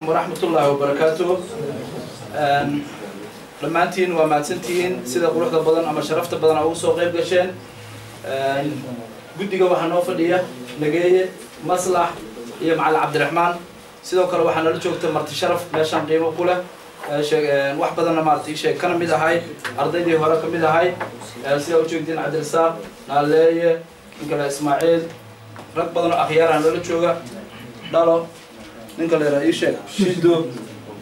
ورحمة الله وبركاته. لما أنتين وما تنتين سيدا قروح بدن أما شرفت بدن أو سوق غير قشين قدي جوا حنوفلية نجاية مصلح هي مع عبد الرحمن سيدا كلا وحنا نرجو تمرت شرف لاشان قيمة كله واحد بدن مارتي شيء كان ميدا هاي أرضي دي هراك ميدا هاي سيدا وجود دين عبد الرزاق نالية نقول إسماعيل رك بدن أخيرا نرجو دالو نقول رئيس شدو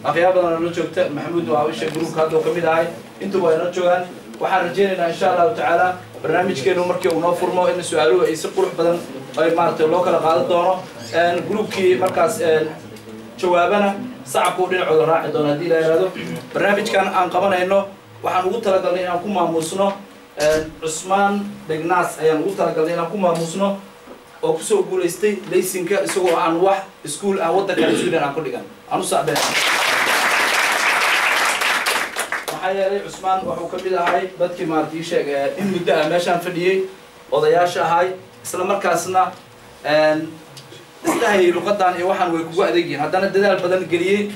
أخيرا بدن نرجو محمود وعويش جروب هذا وكميدا هاي انتوا بينرجوان waxaan rajeynaynaa insha Allah ta'ala barnaamijkeenu markii uu noo furmo in su'aaluhu ay si qurux badan ay maartay loo kala qaadan doono groupkii markaas jawaabana sacabku dhinacooda raaci doona hadii la yiraahdo barnaamijkan aan qabanayno waxaan ugu talagalnay inaan ku maamusno Usmaan Degnaas ayaan ugu talagalnay inaan ku maamusno oo ku soo guuleystay laysinka isagoo aan wax iskuul aan wadanka Sweden aan ku dhigan aanu saabeen حيالي عثمان وحو كميد هاي بدكي مارتي شيء إن مدة ماشان فديي وضياشة هاي إسلام مركزنا استهي لقطان يوحنا ويكوجا دقيقين هذا الدلال بدن قليل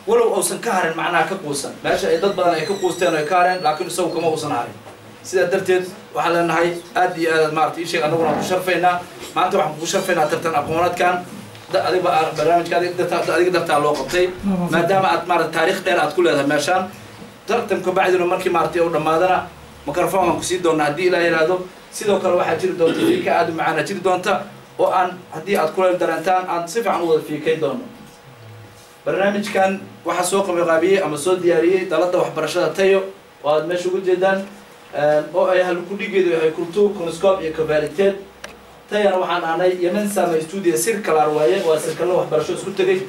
ولو أوسن كهرن معنا كقوسن ماشى إدد بدن كقوستين وكهرن لكن سو كم أوسن عاري سيدا درتد وحلا هاي أدي مارتي شيء أنا ورانا بشرفينا ما أنت وحنا بشرفينا ترتن أقومات كان ده أدي برنامج كذا أدي قدرت على وقتي ما دام أتمر التاريخ غير أتقول هذا ماشان ترتم كبعد إنه مركي مارتي أو رمادنا مكرفون كسيد دون هدي إلى هذا سيدو كل واحد جري دون تفيك عاد معنا جري دون تا وأن هدي أتكلم الدرنتان عن صفة عن وظيفة في كيدون برنامج كان واحد سوق مغابي أما صوت دياري ثلاثة واحد برشة تيو وهذا مش وجود جدا أو أي هالكل جدو كلتو كونسكوب يكبرتين تيار وحنا أنا يمن سامع استوديو سيركل رواية وسيركل واحد برشة سكوت تجي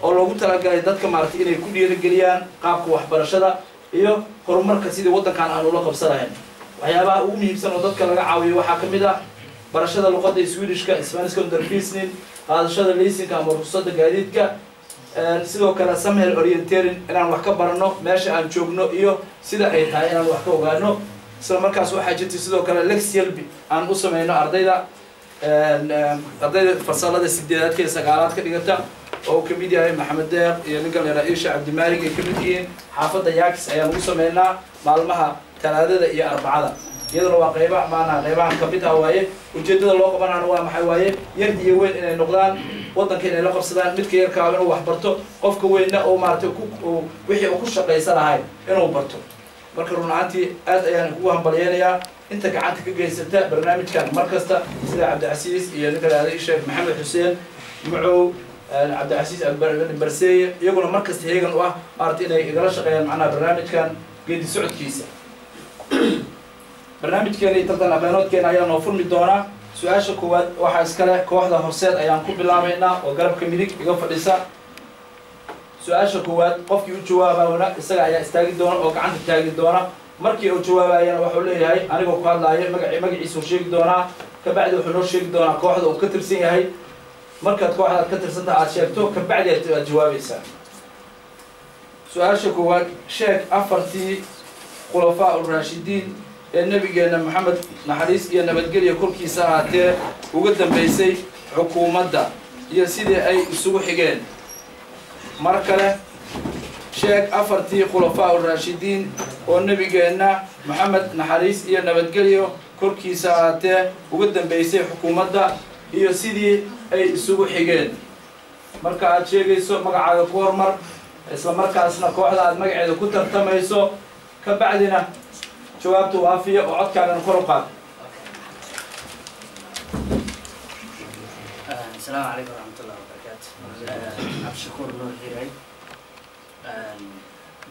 أو لو قلت لك إذا كمارتي إنه كل يرجليان قابك واحد برشة iyo horumarka sidii wadankan aan ula qabsanayn waxyaabaha ugu muhiimsan oo dadka laga caawiyo waxa kamid ah barashada luqadda Swedishka Isbaanishka undervisning qaadashada laysinka ama ruqsadda gaadiidka sidoo kale samhel orienteering inaan wax ka barano meesha aan joogno iyo sida ay tahay inaan wax ka ogaano isla markaas waxa jirta sidoo kale lecture aan u sameeyno ardayda fasalada 8aad ka 9aad ka dhigata oo kamid yahay Maxamed Deeq iyo ninka la Ra'iisha Cabdi Maalig ee kamid yihiin xaafadda Yaakis ayaan ugu sameeynaa maalmaha Talaadada iyo Arbacada iyadoo waa qaybaha kamid ah waaye ujeedada loo qabanayo waa maxay waaye yar iyo weyn inay noqdaan wadanka inay la qabsadaan midka yarka ah inuu wax barto qofka weynna oo maartay wixii uu ku shaqeysanahay inuu barto marka runaantii aad ayaan ugu hambalyeeyaa inta gacanta ka geysata barnaamijkan markasta sida Cabdi Casiis iyo ninka la Ra'iisha Maxamed Xuseen Mucow عبد العزيز البرسية يقول مركز هيجن واه أرتينا يقرأ شقيان معنا برنامج كان قيد سعود كيسة برنامج كان يتطلع بيانات كان أيام نوفر من الدورة سؤال شكوات واحد سكلا كواحدة هرسات أيام كوب بالعامينا وقرب كميريك يقف الإساء سؤال شكوات قف يوجوا هنا السجع يستاجد الدورة أو عند التاجد الدورة مركي يوجوا أيام وحولي هاي أنا بقول لا هي مجا يسوي شيء الدورة كبعد وحلو شيء الدورة كواحدة وكتر سين هاي markaad kooxda ka tirsantaa aad sheegto ka bacdi aad jawaabaysaa su'aasha koowaad sheeg afartii khulafaa ur-raashidiin ee nabigeena Maxamed naxariis iyo nabadgelyo korkiisa ahaatee uga dambeysay xukuumadda iyo sidii ay isugu xigeen mar kale sheeg afartii khulafaa ur-raashidiin oo nabigeena Maxamed naxariis iyo nabadgelyo korkiisa ahaatee uga dambeysay xukuumadda iyo sidii ay isugu xigeen marka aad sheegayso magacaaga ku hormar isla markaasna kooxda aad magaceeda ku tartamayso ka bacdina jawaabtu waafiya oo codkaaga kor u qaad السلام عليكم ورحمة الله وبركاته عبد الشكور نور هيري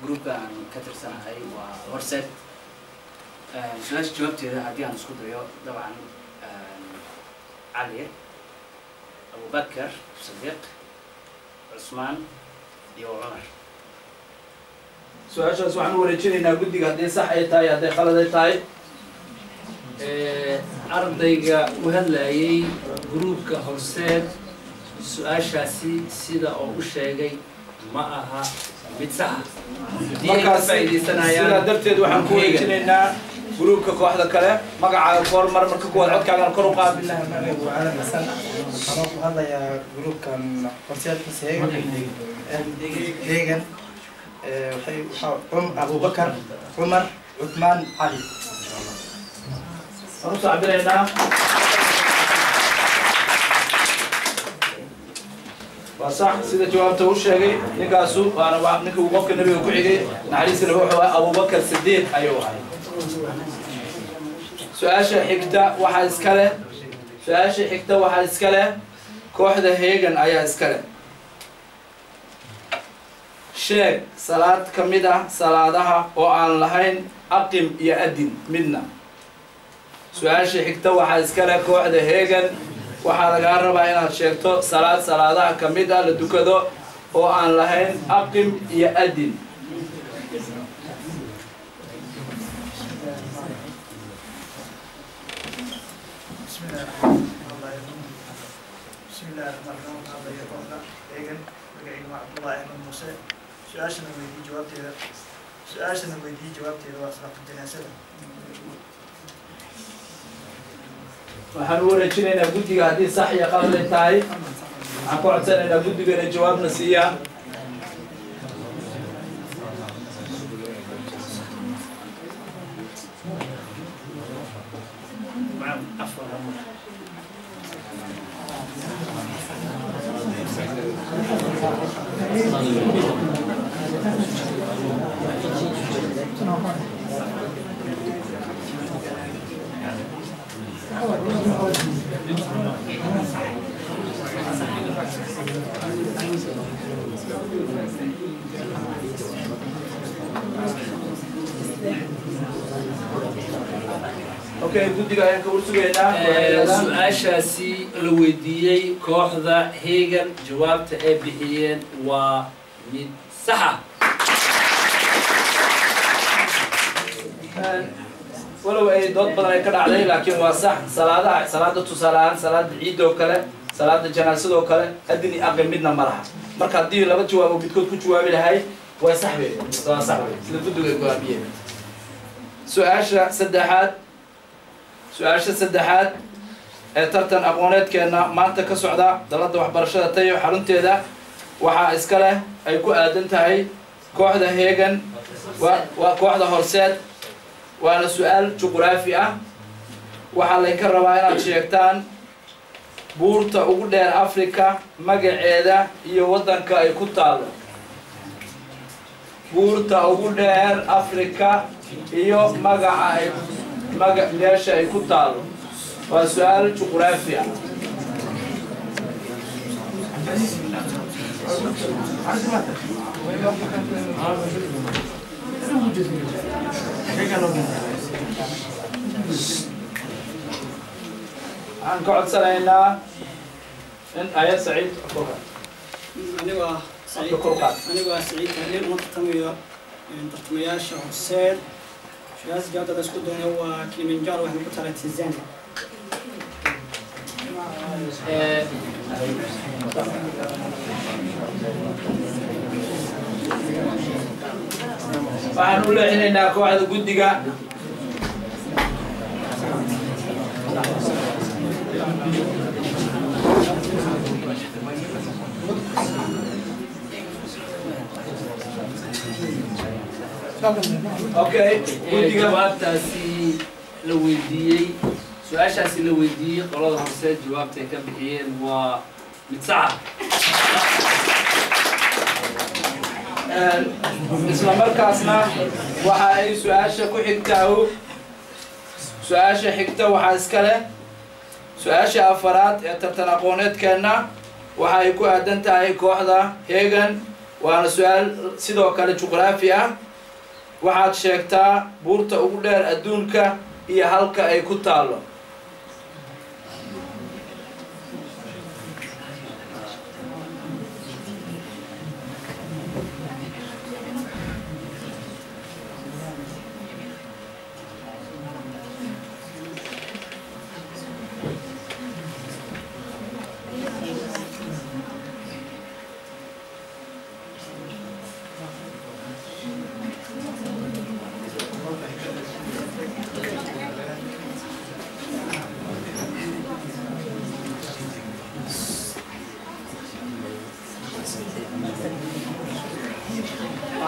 جروب عن كتر سنة هاي وورسات سلاش جوابتي هذا هدي عن سكوت رياض طبعا علي أبو بكر صديق عثمان يو عمر سؤال سؤال ورجينا قدي قد صح أي تاي هذا خلد أي تاي ardayga u hadlayay groupka horseed su'aashaasi sida uu u sheegay ma aha mid sax markaas sida darteed waxaan ku weydiinaynaa groupka kooxda kale magacaaga kor mar marka kuwaad codkaaga kor u qaad waxaan ku hadlayaa gruubkan horseedkiisa heegan abubakar cumar cuthmaan cali waxaan u sacbinaynaa waa sax sida jawaabta uu sheegay ninkaasu waana ninka uu qofka nabiga ku xigay naxariisna wuxuu ahaa abubakar sidiiq ayuu ahay su-aasha xigta waxaa iska leh kooxda heegan ayaa iska leh sheeg salaad ka mid ah salaadaha oo aan lahayn aqim iyo adin midna su-aasha xigta waxaa iska leh kooxda heegan waxaa lagaa rabaa inaad sheegto salaadaha ka mid ah la dukado oo aan lahayn aqim iyo adin su-aashana weydiiyey jawaabteeda waa salaatu janaasada waxaan u wareejinaynaa guddiga haddii sax iyo qalad ay tahay waxaan ku codsanaynaa guddiga inay jawaabna siiyaan okay guddiga ayaan ka warsugaynaa su-aashaasi la weydiiyey kooxda heegan jawaabta ay bixiyeen waa mid saxa walow ay dood badan ay ka dhacday laakiin waa sax salaada tusaale ahaan salaada ciid oo kale salaada janaasada oo kale adin iyo aqim midna ma laha marka haddii laba jawaab oo midkood ku jawaabi lahay waa sax wey waa sax wey sida guddiga ay go'aamiyeen su-aasha saddexaad ee tartan aqooneedkeena maanta ka socda dalada waxbarashada tayo xarunteeda waxaa iska leh ay ku aadan tahay kooxda heegan waa kooxda horseed waana su-aal juqraafi ah waxaa laynka rabaa inaad sheegtaan buurta ugu dheer africa magaceeda iyo waddanka ay ku taalo buurta ugu dheer africa iyo meesha ay ku taalo waa su-aal juqraafi ah waxaan ka codsanaynaa in aya saciid anigoo saciid tahliil uma tartamayo tartamayaasha horseed su-aasha jawaabtada isku doona waa kilimanjaro waxay ku taala tanzania waxaan u leexinaynaa kooxda guddiga okay guddiga jawaabtaasi la weydiiyey su-aashaasi la weydiiyey qolada horseed jawaabtay ka bixiyeen waa mid saxa isla markaasna waxa ay su-aasha ku xigtaa su-aasha xigta waxaa iska leh su-aasha afaraad ee tartan aqooneedkeenna waxa ay ku aadan tahay kooxda heegan waana su-aal sidoo kale juqraafi ah waxaad sheegtaa buurta ugu dheer adduunka iyo halka ay ku taalo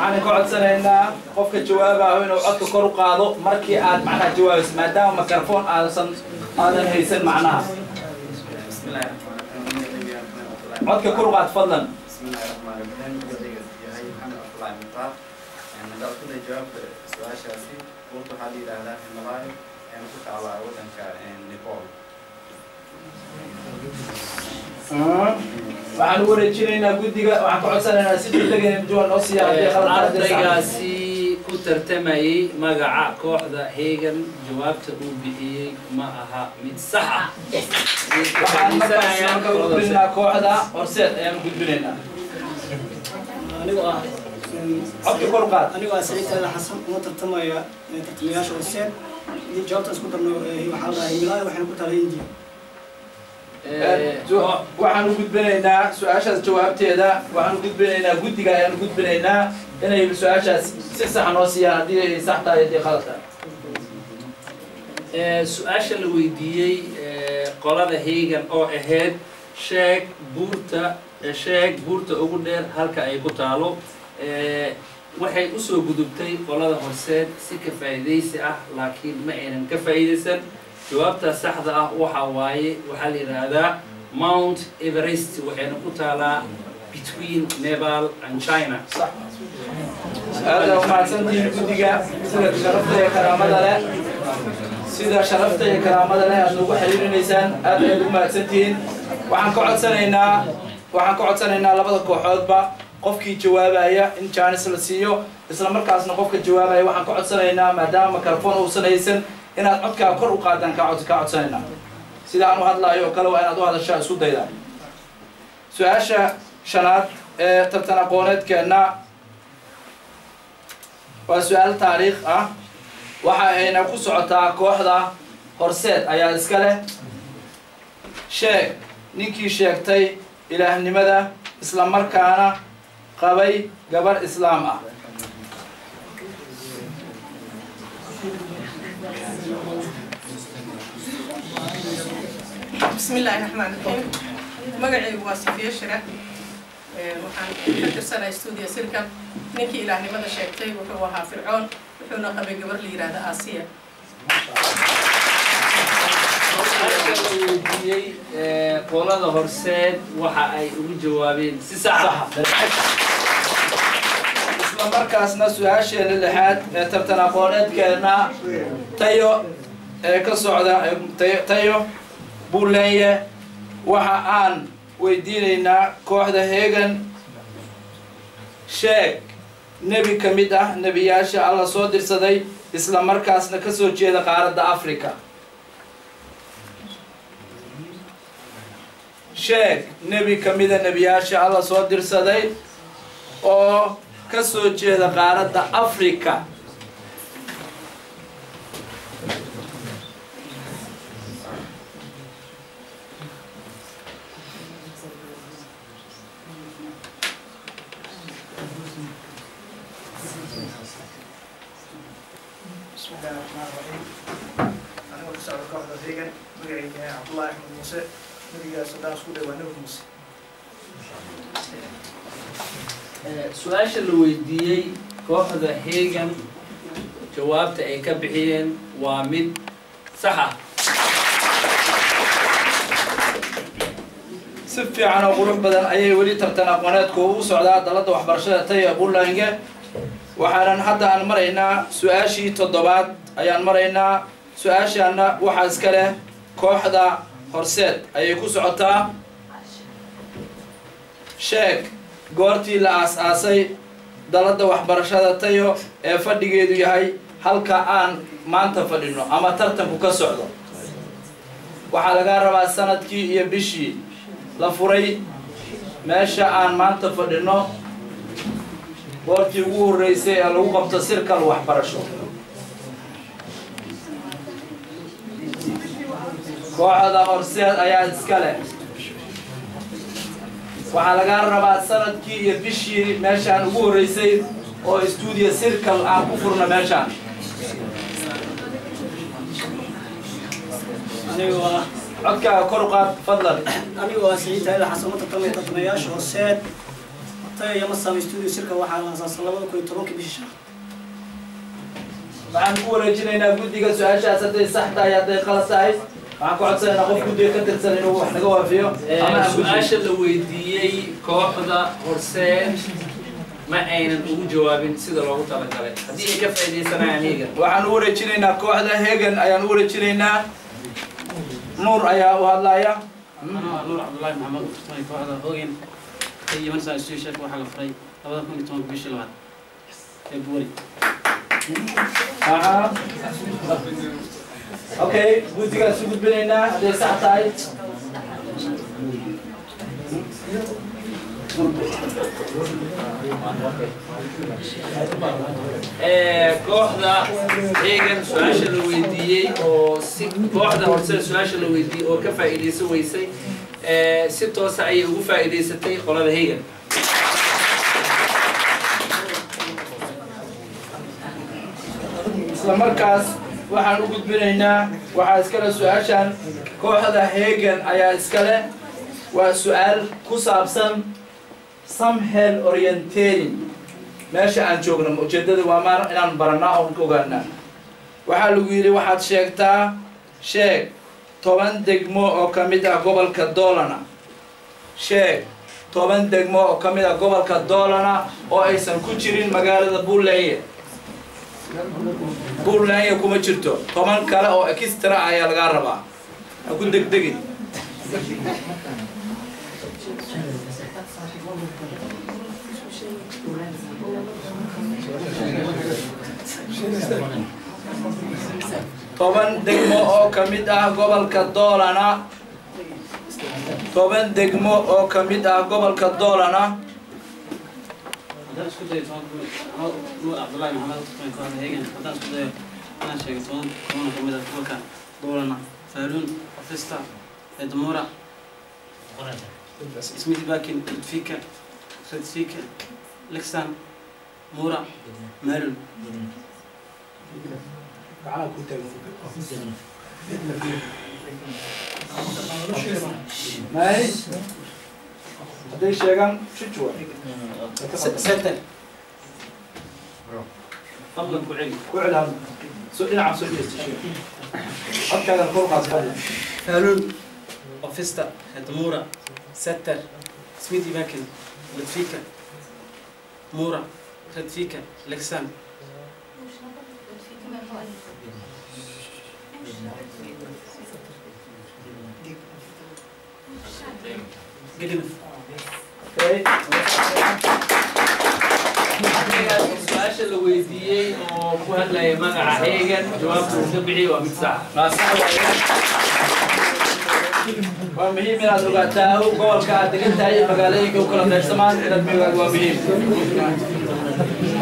waxaan ka codsanaynaa qofka jawaabayo inuu codka kor u qaado markii aad macnaha jawaabayso maadaama microphone aadan haysan macnaha codka kor u qaad fadlan waxaan wareejinaynaa guddiga waxaan ka codsanaynaa si degdeg ah inuu noo siiyo ardaygaasi ku tartamayay magaca kooxda Hagan jawaabta uu bixiyay ma aha mid sax ah waxaan markaa ka gudbinaa kooxda horseed ayaan gudbinaynaa codka kor qaad anigu waa Saciid Taale Xasan oo tartamaya tartamayaasha horseed in jawaabta isku darno waxaa la yiraahdaa waxaan ku talay India waxaan u gudbinaynaa su-aashaas jawaabteeda waxaan u gudbinaynaa guddiga ayaan u gudbinaynaa inay su-aashaas si sax noo siiyaan haddii ay sax tahay haddii qalad tahay su-aasha la weydiiyey qolada Hagan oo ahayd sheeg buurta ugu dheer halka ay ku taalo waxay u soo gudubtay qolada horseed si ka faa'iidaysi ah laakiin ma aynan ka faa'iidaysan jawaabta saxda ah waxa waaye waxaa la yiraahdaa Mount Everest waxayna ku taalaa between Nepal and China هذا ما سنتي guddiga sida sharafta iyo karaamada leh sida sharafta iyo karaamada leh aad ugu xiriirinaysaan aad ay ugu mahadsantihiin waxaan ka codsanaynaa labada kooxoodba qofkii jawaabaya in chance la siiyo isla markaasna qofka jawaabaya waxaan ka codsanaynaa maadaama microphone uusan haysan inaad codka kor u qaadaan ka codsanaynaa sida aan u hadlayo kale waa inaad u hadashaa isku daydaa su-aasha shanaad ee tartan aqooneedkeena waa su-aal taariikh ah waxa ayna ku socotaa kooxda horseed ayaa iska leh sheeg ninkii sheegtay ilaahnimada isla markaana qabay gabar islaam ah بسم الله الرحمن الرحيم مقعي واسفية شرح وحان كترسنا استوديو سيركب نكي إلهي ماذا شاكتي وحوها فرعون وحونا قبل قبر لي رادة آسيا qolada horseed waxa ay ugu jawaabeen si sax ah isla markaasna su-aasheena lixaad ee tartan aqooneedkeena tayo ee ka socda tayo buuleeye waxa aan weydiinaynaa kooxda Hagan sheeg nebi ka mid ah nebiyaasha alla soo dirsaday isla markaasna ka soo jeeda qaaradda Afrika sheeg nebi ka mid ah nebiyaasha alla soo dirsaday oo ka soo jeeda qaaradda Afrika بسم الله الرحمن الرحيم أنا أقول سأل كوحدة هيغن مقعي عبد الله أحمد موسى نبي صدام سكولة ونبي موسى su-aasha la weydiiyey kooxda Hagan jawaabta ay ka bixiyeen waa mid sax ah si fiican oo qurux badan ayay weli tartan aqooneedku ugu socdaa dalada waxbarashada Tayo Buulange waxaan hadda aan maraynaa su-aashii 7aad ayaan maraynaa su-aashana waxa iska leh kooxda horseed ayay ku socotaa sheeg goortii la aas-aasay dalada waxbarashada Tayo ee fadhigeedu yahay halka aan maanta fadhino ama tartanku ka socdo waxa laga rabaa sanadkii iyo bishii la furay meesha aan maanta fadhino goortii ugu horeysay ee lagu qabto sirkal waxbarasho kooxda horseed ayaa iska leh waxaa laga rabaa sanadkii iyo bishii meeshaan ugu horeysay oo studio circle aan ku furno meeshaan codkaaga kor u qaad fadlan anigu waa Saciid Taale Xasan oo tartamayaasha horseed tayo masami studio shirka waxaa la aasaasan 2010 bishii waxaan ku wareejinaynaa guddiga su-aashaas hadday sax tahay hadday qalad tahay waxaan ku codsanaynaa qof guddiga ka tirsan inuu wax naga waafiyo su-aasha la weydiiyey kooxda Horseed ma aynan ugu jawaabin sida loogu talagalay haddii ay ka faa'iideysanayaan Hegan waxaan u wareejinaynaa kooxda Hegan ayaan u wareejinaynaa nuur ayaa u hadlaya نور عبد الله محمد وفتوني كوحدة هوجن هي مرسى السوشيال وحلا فري لابد كون يتوم بيش الوقت يبوري okay guddiga isu gudbinaynaa hadday sax tahay kooxda Hegan su-aasha la weydiiyey oo si kooxda Horseed su-aasha la weydiiyey oo ka faa'iideysan weysay si toos ah ayay ugu faa'iideysatay qolada Hegan isla markaas waxaan u gudbinaynaa waxaa iskale su-aashan kooxda Hegan ayaa iskale waa su-aal ku saabsan samhel orienteering meesha aan joogno ujeedada waa maar inaan baranaa oo ka ogaanaa waxaa lagu yidhi waxaad sheegtaa sheeg 10 degmo oo ka mid ah gobolka Doolana sheeg 10 degmo oo ka mid ah gobolka Doolana oo aysan ku jirin magaalada Buurleye kuma jirto 10 kale oo extra ayaa laga rabaa ha ku degdegin toban degmo oo ka mid ah gobolka Doolana 10 degmo oo ka mid ah gobolka Doolana هذا اسكو ده يتوم نور عبد الله محمد وفتوني كوحدة هوجن هذا اسكو ده أنا شيء يتوم كمية كوكا دولنا فالون أفستا إدمورا اسمي باكين فيكا سد فيكا لكسان مورا مالون ماي hadday sheegaan shujwa ستة fadlan ku celi ku cilham soo dhinaca soo jeestishay codkaagan kor qaad fadlan فالون أفستا إدمورا ستة سميدي باكن لتفيكا مورا تدفيكا لكسان قلنا okay su-aasha la weydiiyey oo ku hadlaya magaca Hegan jawaabta uu ka bixiyey waa mid sax waa muhiim inaad ogaataa gobolka aad degan tahay iyo magaalooyinka u kala qaybsamaan inaad magaad waa muhiim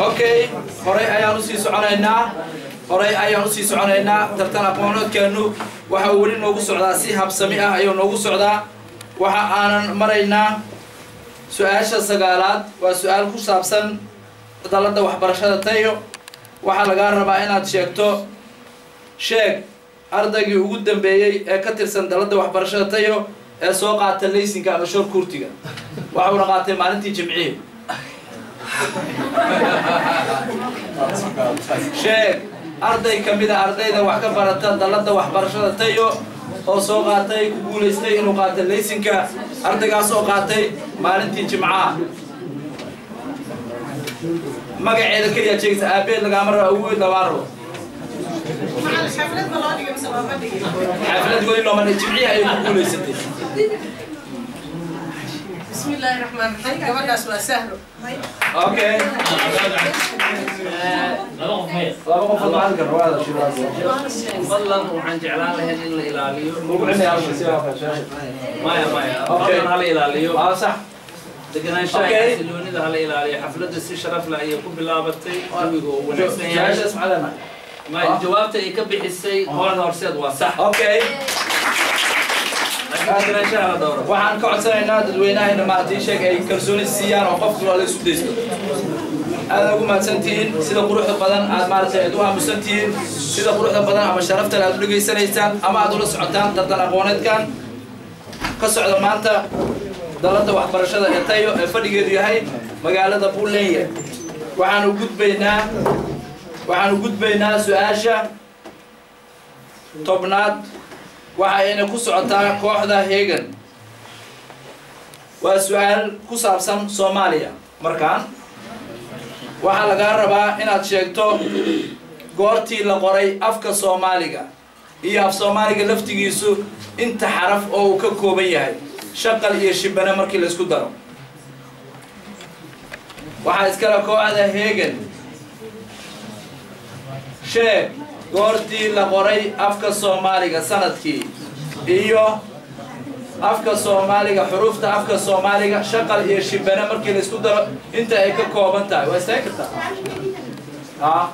okay horey ayaan usii soconaynaa tartan aqoonoodkeenu waxa uu weli noogu socdaa si habsami ah ayuu noogu socdaa waxa aanan maraynaa su-aasha 9aad waa su-aal ku saabsan dalada waxbarashada tayo waxaa lagaa rabaa inaad sheegto sheeg ardaygii ugu dambeeyey ee ka tirsan dalada waxbarashada tayo ee soo qaata laysinka ama shor kurtiga waxuuna qaatay maalintii jimciye sheeg arday ka mid ah ardayda wax ka barata dalada waxbarashada tayo oo soo qaatay ku guuleystay inuu qaato laysinka ardaygaas oo qaatay maalintii jimcaha magaceeda kaliya sheegaysa aabeed lagama rabo awood lama rabo xaflad weli looma dhigin jimciha ay ku guuleysatay بسم الله الرحمن الرحيم قبل أسماء سهل okay laba qof oo halkan rawaada shiraas fadlan waxaan jeclaan lahayn in la ilaaliyo ugu cinaya maya Okay. fadlan hala ilaaliyo sax deganaanshaha Okay. xasiloonida hala ilaaliyo xafladda si sharaf leh ayay ku bilaabatay jawiga uu wanaagsan yahay jawaabtaas macalama jawaabta ay ka bixisay kooxda Horseed waa sax okay laakiin deganaanshaha la dhowro waxaan ka codsanaynaa dadweynaha maartii sheeg ay kalsooni siiyaan oo qofku la isu deysto aad ugu mahadsantihiin sida quruxda badan aad maartay aad u aamusantihiin sida quruxda badan ama sharafta aad u dhageysanaysaan ama aad ula socotaan tartan aqooneedkan ka socda maanta dalada waxbarashada ee tayo ee fadhigeedu yahay magaalada Buuleeye waxaan u gudbaynaa su'aasha tobnaad waxayna ku socotaa kooxda Hegan waa su'aal ku saabsan Soomaaliya markaan waxa laga rabaa inaad sheegto goortii la qoray afka Soomaaliga iyo af Soomaaliga laftigiisu inta xaraf oo uu ka kooban yahay shaqal iyo shibana markii la isku daro waxa iskala kooxda Hegan sheeg goortii la qoray afka Soomaaliga sanadkii iyo afka Soomaaliga xuruufta afka Soomaaliga shaqal iyo shibana markii la isku daro inta ay ka kooban tahay waa istaagi kartaa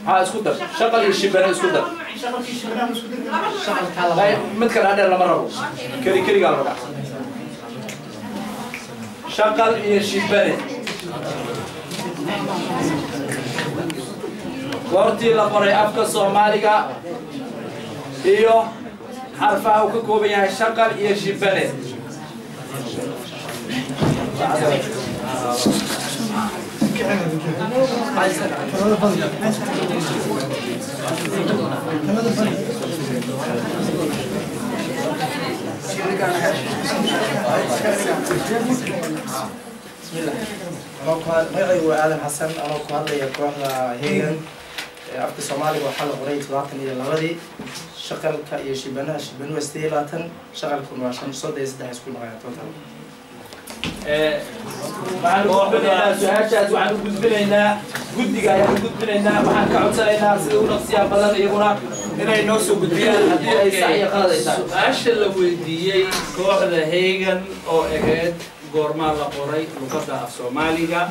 اسكو در شغل الشبانه اسكو در مثل هذا لما ربو كري قال ربع شغل الشبانه ورتي لقري افكا Soomaaliga iyo xarfaha uu ka kooban yahay shaqal iyo shibane magacaygu waa aadan xasan anoo ku hadlaya kooxda Hegan afka Soomaaliga waxaa la qoray 22 shaqalka iyo shibanaha shibanu 28 shaqalku waa 5 isku noqonaya total waxaan u gudbinaynaa su'aashaas waxaan u gudbinaynaa guddiga ayaan u gudbinaynaa waxaan ka codsanaynaa sida u naqsiyaa badan iyaguna inay noo soo gudbiyaan haddii ay sax iyo qalad ay tahay su-aasha la weydiiyey kooxda Hegan oo ahayd goormaa la qoray luqadda af Soomaaliga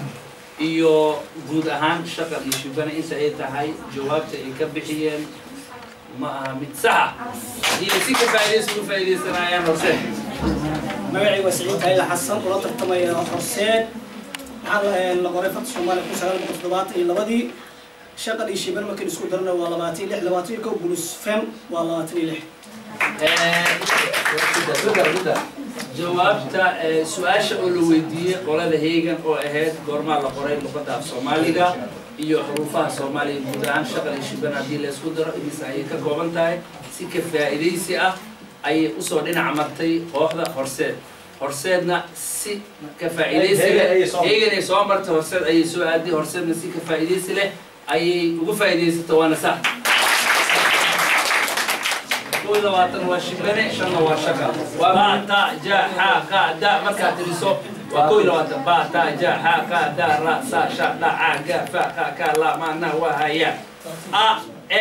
iyo guud ahaan shaqal iyo shibana inta ay tahay jawaabta ay ka bixiyeen ma aha mid sax iyo si ka faa'iideysanayaan horse magacaygu waa Saciid Hayla Xasan oo la tartamaya Horseed waxaa la qoray afka Soomaaliga 1972 shaqal iyo shibana markii isku darna waa 26 plus fem waa 26 jawaabta su-aasha oo la weydiiyey qolada Hegan oo ahayd goormaa la qoray luqadda af Soomaaliga iyo xuruufaha Soomaaliga guud ahaan shaqal iyo shibana haddii la isku daro imisa ay ka kooban tahay si ka faa'iideysi ah ayay usoo dhinac martay kooxda Horseedna si ka faa'iideysi leh Hegan ay soo martay Horseed ayay soo aaday Horseedna si ka faa'iideysi leh ayay ugu faa'iideysatay waana sax كل وطن وشبنة شنو وشكا وباتا جا حا كا دا مركا تريسو وكل وطن باتا جا حا كا دا را سا شا دا ع جا فا كا كا لا ما نا وهايا أ إ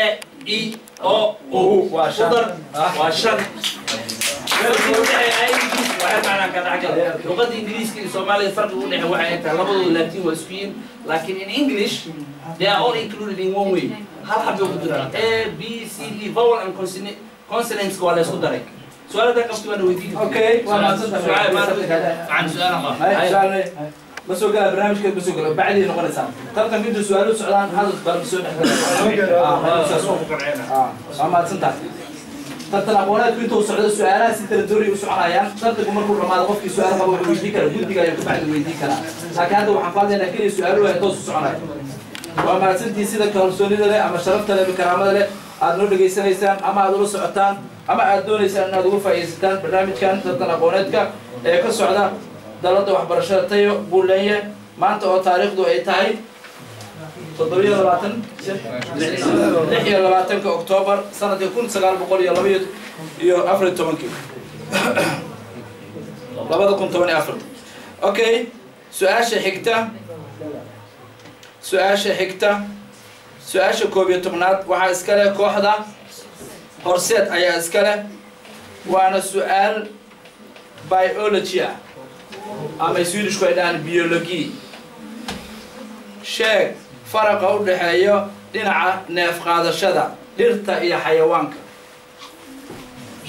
إي أو أو وشن وشن لغة الإنجليز في الصومالي الفرق بين واحد لغة اللاتين والسبين لكن in English they are all included in one way هل حبوا يقدرون A B C D vowel and consonants ولا صدرك سؤال ده كم تبغى نوديه اوكي وانا عن سؤال الله سؤال بس هو قال برنامج كده بس هو بعدين نقول سام طبعا كده سؤال سؤالان هذا سؤال ما تنتهي تطلبونات كنتوا سعودة سؤالات ستة دوري وسؤاليان صدقوا مركو رماد قفكي سؤال قبل ويديك ويديك بعد ويديك لكن هذا وحفاظ أن كل سؤال ويتوصل سؤالات وما سنتي سيدا كونسولي ده أما شرفت له بكرامة له أدنو لجيسان إنسان أما أدنو سعتان أما أدنو إنسان أدنو فايزتان برنامج كان تطلبوناتك كسعودة دلالة وحبرشة تيو بولية ما أنت أو تاريخ دو أي تاي تضوية لباتن لحية لباتن كأكتوبر سنة يكون سقال بقول يلا بيد أفرد تمنكي لبعض كنت تمني أفرد أوكي سؤال كوبي تمنات وح إسكاله كوحدة هرسات أي إسكاله وأنا سؤال بيولوجيا أما يسويلش كويدان بيولوجي شيء فرق أول حياة لنع نف قادشة لرتا إلى حيوانك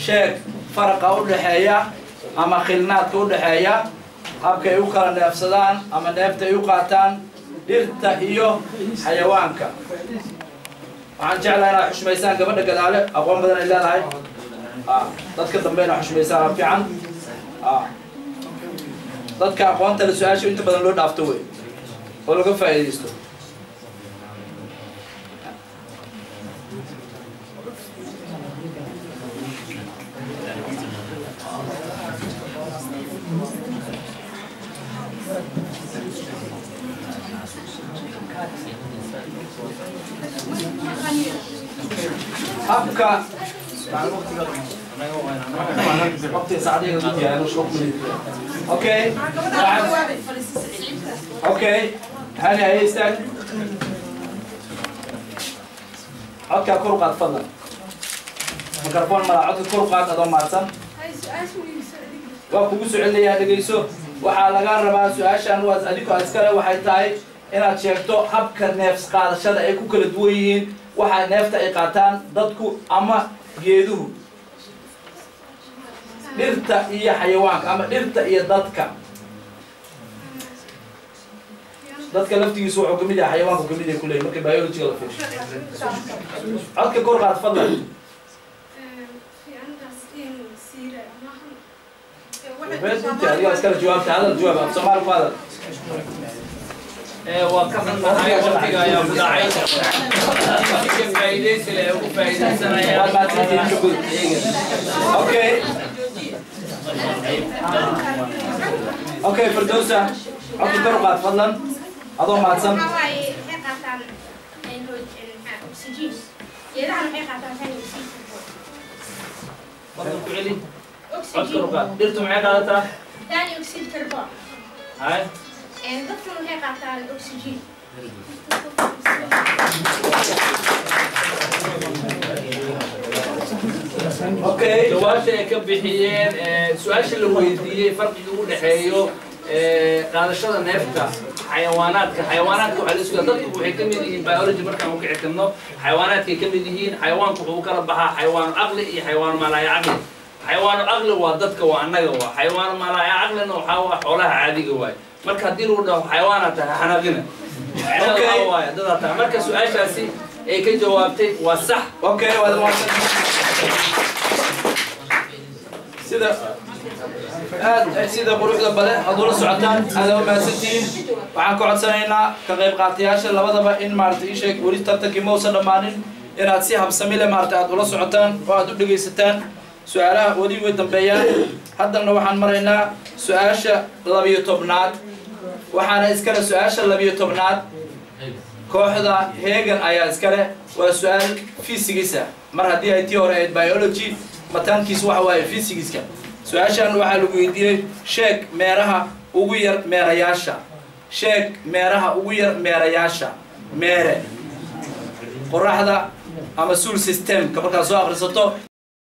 شيء فرق أول حياة أما خلنات أول حياة أبكي يوكل نفسدان أما نفت يوقعتان لرتا إيو حيوانك عن جعلنا حشميسان قبل قدالة أقوم بدنا إلا هاي تذكر بين حشميسان في عن dadka aqoonta la su-aasha inta badan loo dhaafto wey oo laga faa'iidaysto habka وقت ساعدين اوكي اوكي هاني هي استاذ اوكي كرقات تفضل ميكروفون مع عدد كرقات هذا معصم وكو سؤاليا دغيسو waxa laga rabaa su'aashan waa adiko askare waxay tahay inaad sheegto habka neefs qaadashada ay ku kala duwan yihiin waxa neefta ay qaataan dadku ama geeduhu dhirta iyo xayawaanka ama dhirta iyo dadka laftigiisu wuxuu kamid yahay xayawaanku kamid yahay kulay markay biology la fiirsho codka kor qaad fadlan بس انت هذه اسكال جواب هذا الجواب سؤال هذا وكفن هاي وقتها يا بداعي كم فايدة سلا وفايدة سنة يا اوكي اوكي فردوسة عطي كرقات فضلا اضو ما تسم أكسجين. درتوا معي قالتها؟ ثاني أكسيد كربون. هاي. دكتور معي قالتها الأكسجين. أوكي. جوابتي كبحيين سؤال اللي ويديه فرق يقول حيو هذا الشيء نفته حيوانات وعلى السؤال ضد وحكمين بيولوجي مركب ممكن يعتمدوا حيوانات كمديين حيوان كوكو كربها حيوان عقلي حيوان ما لا يعقل حيوان عقل وضدك وعنك هو حيوان ما لا يعقل انه حولها عادي جواي marka hadii lagu dhaho xayawaanata xanaaqina okay dadata marka su'aashaasi ay ka jawaabtay waa sax okay waa sida quruxda badan haduu la socotaan aad ma maasantiin waxaan ku codsanaynaa ka qayb qaatayaasha labadaba in maartay ii sheeg wali tartankii ma uusan dhamaanin inaad si habsami leh maartay aad ula socotaan oo aad u dhageysataan su'aalaha wadi way dambeeyaan haddana waxaan maraynaa su'aasha 12aad waxaana iskale su'aasha 12aad kooxda Hagen ayaa iskale waa su'aal physics mar haddii ay tii hore ahayd biology mataankiisu waxa waaye physics su'aashan waxaa lagu weydiiyey sheeg meeraha ugu yar meerayaasha sheeg meeraha ugu yar meerayaasha meere qoraxda ama solar system ka markaa soo akhrisato